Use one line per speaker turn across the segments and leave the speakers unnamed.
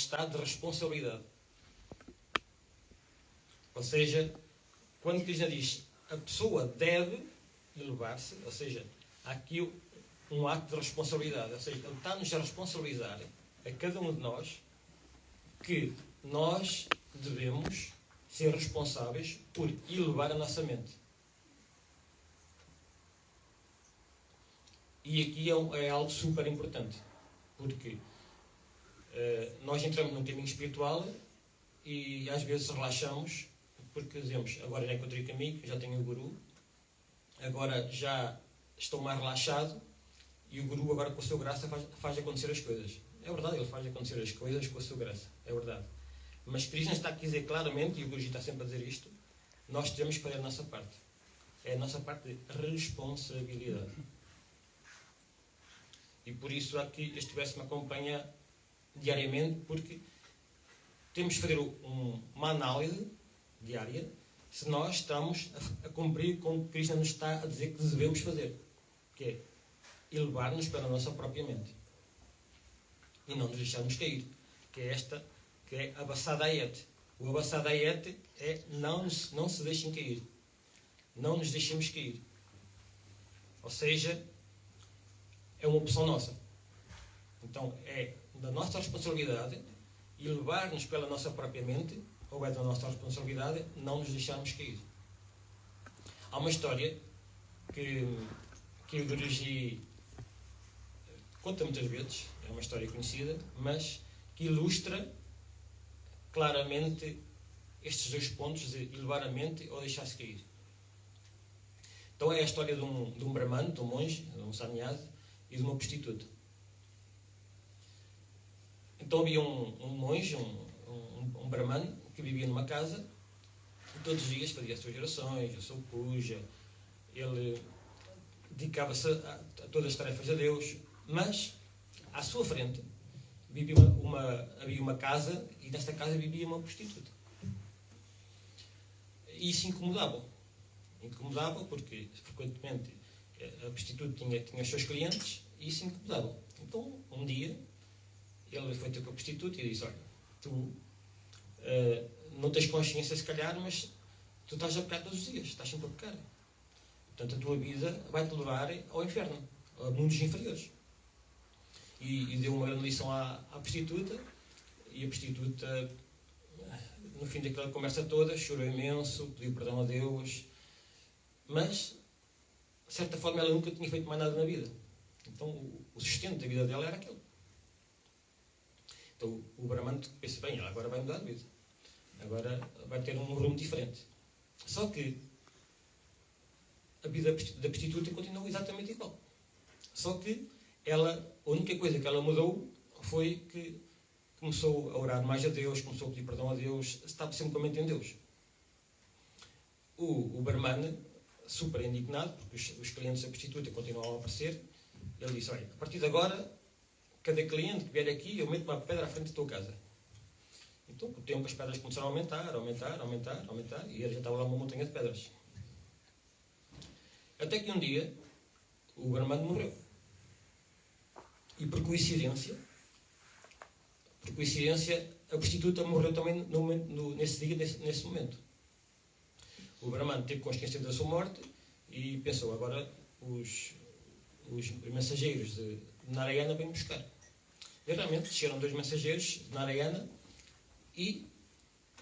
estado de responsabilidade. Ou seja, quando Krishna diz a pessoa deve elevar-se, ou seja, há aqui um ato de responsabilidade. Ou seja, ele está-nos a responsabilizar a cada um de nós que nós devemos ser responsáveis por elevar a nossa mente. E aqui é algo super importante, porque nós entramos num caminho espiritual e às vezes relaxamos, porque dizemos, agora já encontrei caminho, já tenho o Guru, agora já estou mais relaxado e o Guru agora com a sua graça faz acontecer as coisas. É verdade, ele faz acontecer as coisas com a sua graça, é verdade. Mas Krishna está a dizer claramente, e o Guruji está sempre a dizer isto, nós temos que fazer a nossa parte. É a nossa parte de responsabilidade. E por isso aqui este verso me acompanha diariamente, porque temos que fazer uma análise diária se nós estamos a cumprir com o que Krishna nos está a dizer que devemos fazer, que é elevar-nos para a nossa própria mente e não nos deixarmos cair, que é a Basadayat. O Basadayat é não se deixem cair, não nos deixemos cair, ou seja, é uma opção nossa. Então é da nossa responsabilidade elevar-nos pela nossa própria mente, ou é da nossa responsabilidade não nos deixarmos cair. Há uma história que o Guruji conta muitas vezes, é uma história conhecida, mas que ilustra claramente estes dois pontos de elevar a mente ou deixar-se cair. Então é a história de um brahmano, de um monge, de um sannyasi e de uma prostituta. Então havia um monge, um brahmano, que vivia numa casa e todos os dias fazia as suas orações, a sua puja, ele dedicava-se a todas as tarefas a Deus, mas à sua frente havia uma casa e nesta casa vivia uma prostituta. E isso incomodava porque frequentemente a prostituta tinha os seus clientes e isso incomodava. Então um dia ele foi ter com a prostituta e disse, olha, tu não tens consciência se calhar, mas tu estás a pecar todos os dias, estás sempre a pecar. Portanto a tua vida vai-te levar ao inferno, a mundos inferiores. E deu uma grande lição à prostituta, e a prostituta, no fim daquela conversa toda, chorou imenso, pediu perdão a Deus, mas de certa forma ela nunca tinha feito mais nada na vida. Então o sustento da vida dela era aquele. Então o brahmano pensa, bem, ela agora vai mudar de vida. Agora vai ter um rumo diferente. Só que a vida da prostituta continua exatamente igual. Só que a única coisa que ela mudou foi que começou a orar mais a Deus, começou a pedir perdão a Deus, estava sempre com a mente em Deus. O brahmana, super indignado, porque os clientes da prostituta continuavam a aparecer, ele disse, olha, a partir de agora, cada cliente que vier aqui, eu meto uma pedra à frente da tua casa. Então, com o tempo, as pedras começaram a aumentar, e ele já estava lá uma montanha de pedras. Até que um dia, o brahmano morreu. E por coincidência, a prostituta morreu também nesse dia, nesse momento. O brahmano teve consciência da sua morte e pensou, agora os mensageiros de Narayana vêm buscar. E realmente desceram 2 mensageiros de Narayana e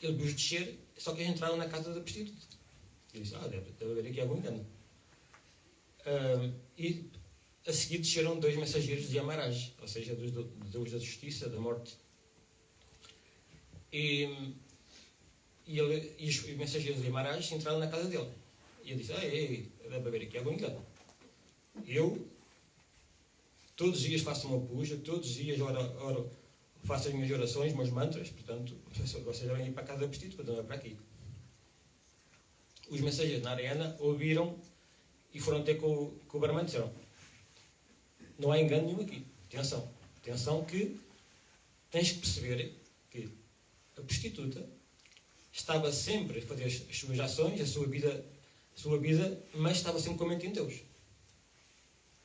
ele viu-os descer, só que eles entraram na casa da prostituta. Ele disse, deve haver aqui algum engano. E a seguir desceram 2 mensageiros de Yamaraj, ou seja, dos Deus da Justiça, da Morte. E os mensageiros de Yamaraj entraram na casa dele. E ele disse, deve haver aqui algum engano. Eu todos os dias faço uma puja, todos os dias oro, faço as minhas orações, meus mantras, portanto, vocês devem ir para a casa da prostituta, não é para aqui. Os mensageiros de Narayana ouviram e foram ter com o brahmano e disseram, não há engano nenhum aqui. Atenção que tens que perceber que a prostituta estava sempre a fazer as suas ações, a sua vida, mas estava sempre com a mente em Deus.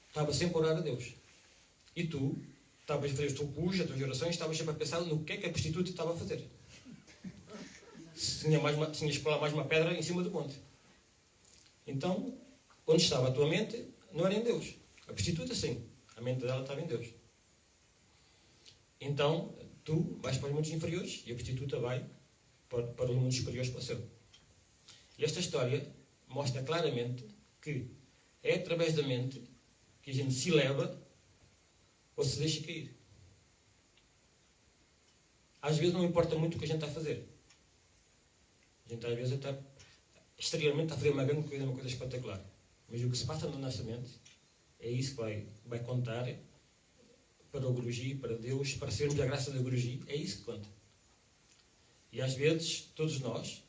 Estava sempre a orar a Deus. E tu estavas a fazer as tuas orações, estavas sempre a pensar no que é que a prostituta estava a fazer. Se tinhas que pular mais uma pedra em cima do monte. Então, onde estava a tua mente, não era em Deus. A prostituta, sim. A mente dela estava em Deus. Então, tu vais para os mundos inferiores e a prostituta vai para os mundos superiores, para o céu. E esta história mostra claramente que é através da mente que a gente se eleva ou se deixa cair. Às vezes não importa muito o que a gente está a fazer. A gente às vezes está exteriormente a fazer uma grande coisa, uma coisa espetacular. Mas o que se passa na nossa mente é isso que vai contar para o Guruji, para Deus, para sermos a graça do Guruji. É isso que conta. E às vezes, todos nós,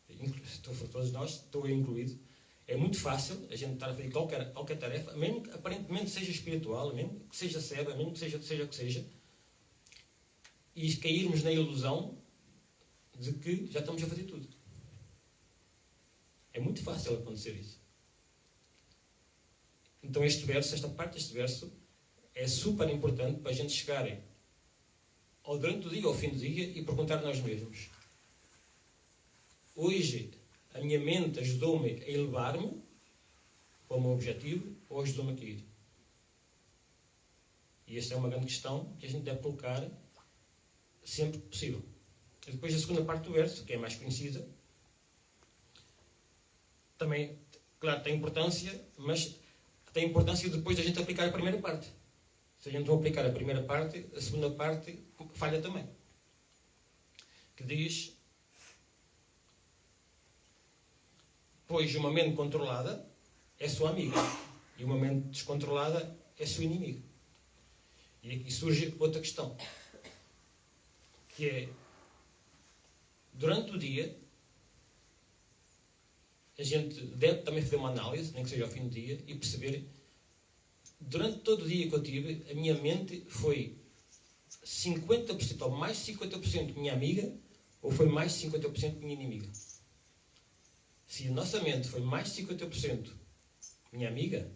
estou incluído, é muito fácil a gente estar a fazer qualquer tarefa, mesmo que aparentemente seja espiritual, mesmo que seja seva, mesmo que seja o que seja, e cairmos na ilusão de que já estamos a fazer tudo. É muito fácil acontecer isso. Então esta parte deste verso, é super importante para a gente chegar durante o dia, ao fim do dia, e perguntar a nós mesmos: hoje a minha mente ajudou-me a elevar-me para o meu objetivo ou ajudou-me a cair? E esta é uma grande questão que a gente deve colocar sempre que possível. E depois a segunda parte do verso, que é mais conhecida, também, claro, tem importância, mas tem importância depois da gente aplicar a primeira parte. Se a gente não aplicar a primeira parte, a segunda parte falha também. Que diz: pois uma mente controlada é sua amiga e uma mente descontrolada é sua inimiga. E aqui surge outra questão, que é, durante o dia, a gente deve também fazer uma análise, nem que seja ao fim do dia, e perceber, durante todo o dia que eu tive, a minha mente foi 50% ou mais 50% minha amiga, ou foi mais 50% minha inimiga. Se a nossa mente foi mais 50% minha amiga,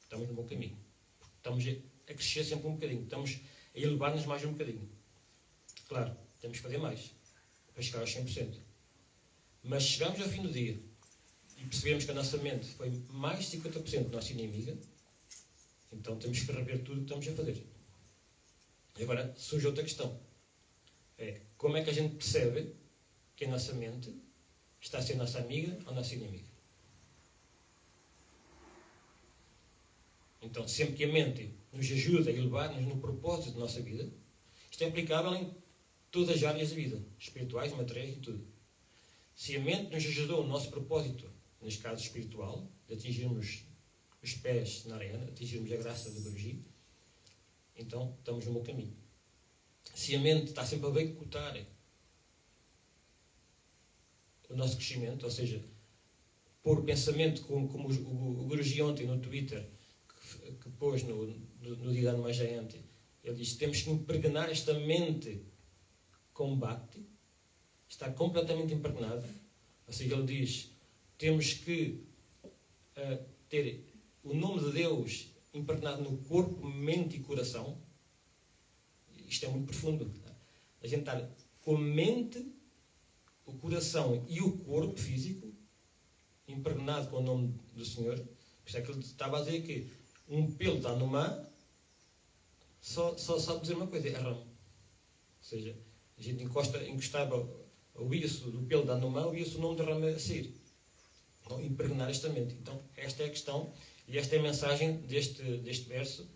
estamos no bom caminho. Estamos a crescer sempre um bocadinho, estamos a elevar-nos mais um bocadinho. Claro, temos que fazer mais, para chegar aos 100%. Mas se chegarmos ao fim do dia e percebemos que a nossa mente foi mais 50% nossa inimiga, então temos que rever tudo o que estamos a fazer. E agora surge outra questão. É, como é que a gente percebe que a nossa mente está a ser nossa amiga ou nossa inimiga? Então, sempre que a mente nos ajuda a elevar-nos no propósito da nossa vida, isto é aplicável em todas as áreas da vida, espirituais, materiais e tudo. Se a mente nos ajudou no nosso propósito, neste caso espiritual, de atingirmos os pés na arena, atingirmos a graça do Guruji, então estamos no bom caminho. Se a mente está sempre a boicotar o nosso crescimento, ou seja, pôr o pensamento, como o Guruji ontem no Twitter, que pôs no dia da Anumajayante, ele diz: temos que impregnar esta mente com Bhakti, está completamente impregnada. Ou seja, ele diz: temos que ter o nome de Deus impregnado no corpo, mente e coração. Isto é muito profundo. A gente estar com a mente, o coração e o corpo físico impregnado com o nome do Senhor. Por isso é que ele estava a dizer que um pelo da Hanuman só sabe dizer uma coisa: é ramo. Ou seja, a gente encostava o isso do pelo da Hanuman, e o nome de ramo a sair. Não impregnar esta mente. Então, esta é a questão, e esta é a mensagem deste verso.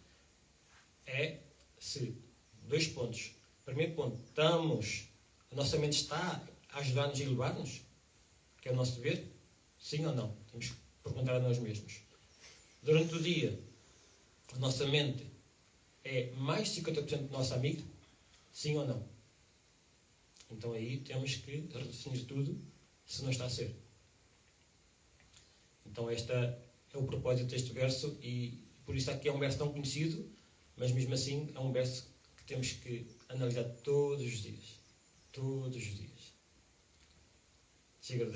É se, 2 pontos. Primeiro ponto, a nossa mente está a ajudar-nos a elevar-nos? Que é o nosso dever? Sim ou não? Temos que perguntar a nós mesmos. Durante o dia, a nossa mente é mais 50% nossa amiga? Sim ou não? Então aí temos que redefinir tudo, se não está a ser. Então este é o propósito deste verso, e por isso aqui é um verso tão conhecido, mas mesmo assim é um verso que temos que analisar todos os dias. Todos os dias. Siga a